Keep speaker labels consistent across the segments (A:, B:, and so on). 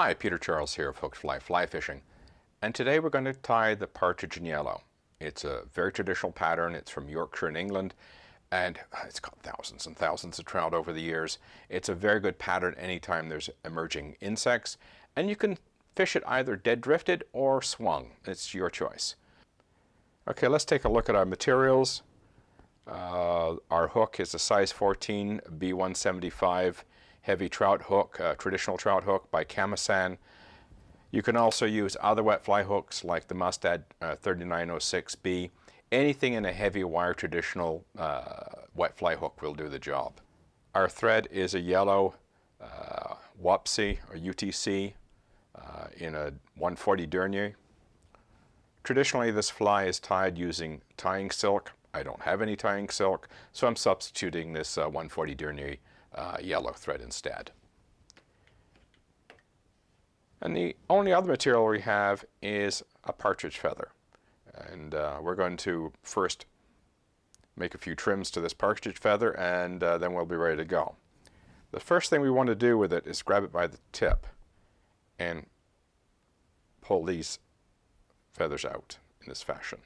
A: Hi, Peter Charles here of Hooked Fly Fly Fishing, and today we're going to tie the partridge in yellow. It's a very traditional pattern. It's from Yorkshire in England, and it's caught thousands and thousands of trout over the years. It's a very good pattern anytime there's emerging insects, and you can fish it either dead drifted or swung. It's your choice. Okay, let's take a look at our materials. Our hook is a size 14 B175 heavy trout hook, traditional trout hook by Kamasan. You can also use other wet fly hooks like the Mustad 3906B. Anything in a heavy wire traditional wet fly hook will do the job. Our thread is a yellow Wapsi or UTC in a 140 denier. Traditionally this fly is tied using tying silk. I don't have any tying silk, so I'm substituting this 140 denier yellow thread instead. And the only other material we have is a partridge feather. And we're going to first make a few trims to this partridge feather, and then we'll be ready to go. The first thing we want to do with it is grab it by the tip and pull these feathers out in this fashion.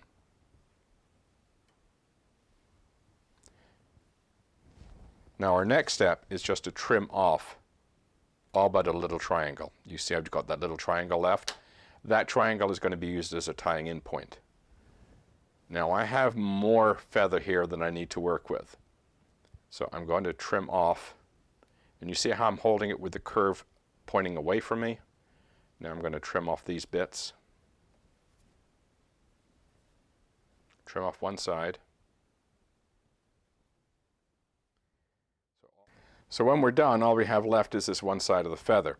A: Now our next step is just to trim off all but a little triangle. You see I've got that little triangle left. That triangle is going to be used as a tying in point. Now I have more feather here than I need to work with. So I'm going to trim off, and you see how I'm holding it with the curve pointing away from me? Now I'm going to trim off these bits. Trim off one side. So when we're done, all we have left is this one side of the feather.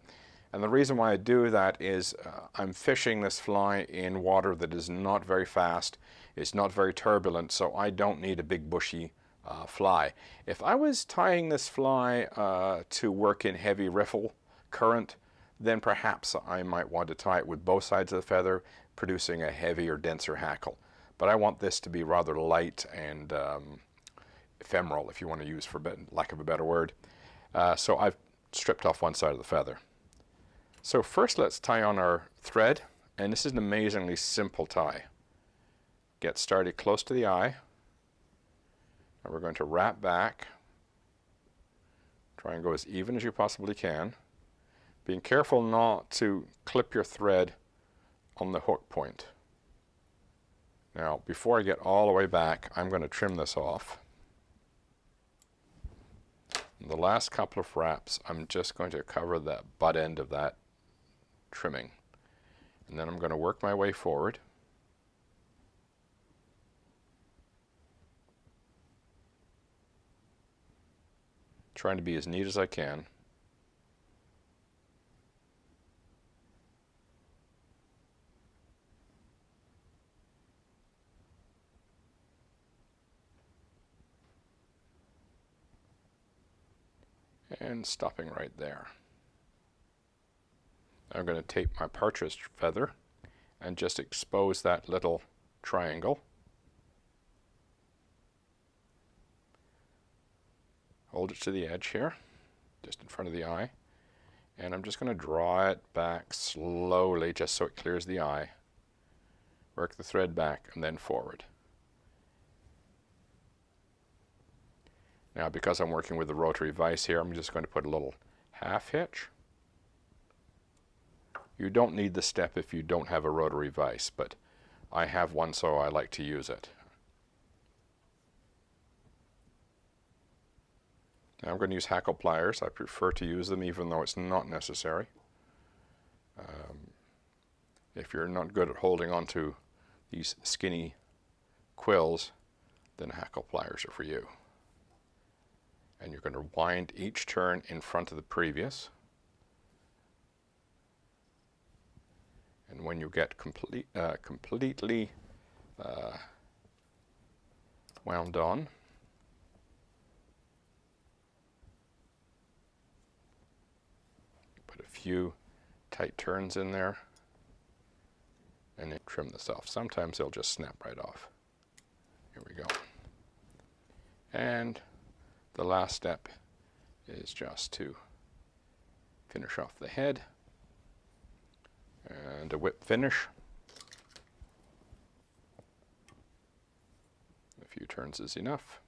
A: And the reason why I do that is I'm fishing this fly in water that is not very fast, it's not very turbulent, so I don't need a big bushy fly. If I was tying this fly to work in heavy riffle current, then perhaps I might want to tie it with both sides of the feather, producing a heavier, denser hackle. But I want this to be rather light and ephemeral, if you want to use, for lack of a better word. So I've stripped off one side of the feather. So first let's tie on our thread, and this is an amazingly simple tie. Get started close to the eye, and we're going to wrap back. Try and go as even as you possibly can, being careful not to clip your thread on the hook point. Now before I get all the way back, I'm going to trim this off. The last couple of wraps, I'm just going to cover the butt end of that trimming. And then I'm going to work my way forward. Trying to be as neat as I can. And stopping right there. I'm going to tape my partridge feather and just expose that little triangle. Hold it to the edge here, just in front of the eye. And I'm just going to draw it back slowly just so it clears the eye. Work the thread back and then forward. Now because I'm working with the rotary vise here, I'm just going to put a little half hitch. You don't need the step if you don't have a rotary vise, but I have one, so I like to use it. Now I'm going to use hackle pliers. I prefer to use them even though it's not necessary. If you're not good at holding on to these skinny quills, then hackle pliers are for you. And you're going to wind each turn in front of the previous. And when you get completely wound on, put a few tight turns in there, and then trim this off. Sometimes they'll just snap right off. Here we go. And the last step is just to finish off the head And a whip finish. A few turns is enough.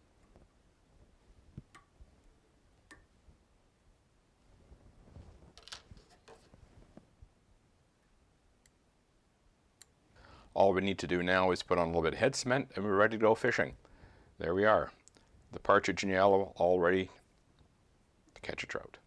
A: All we need to do now is put on a little bit of head cement and we're ready to go fishing. There we are. The partridge in yellow all ready to catch a trout.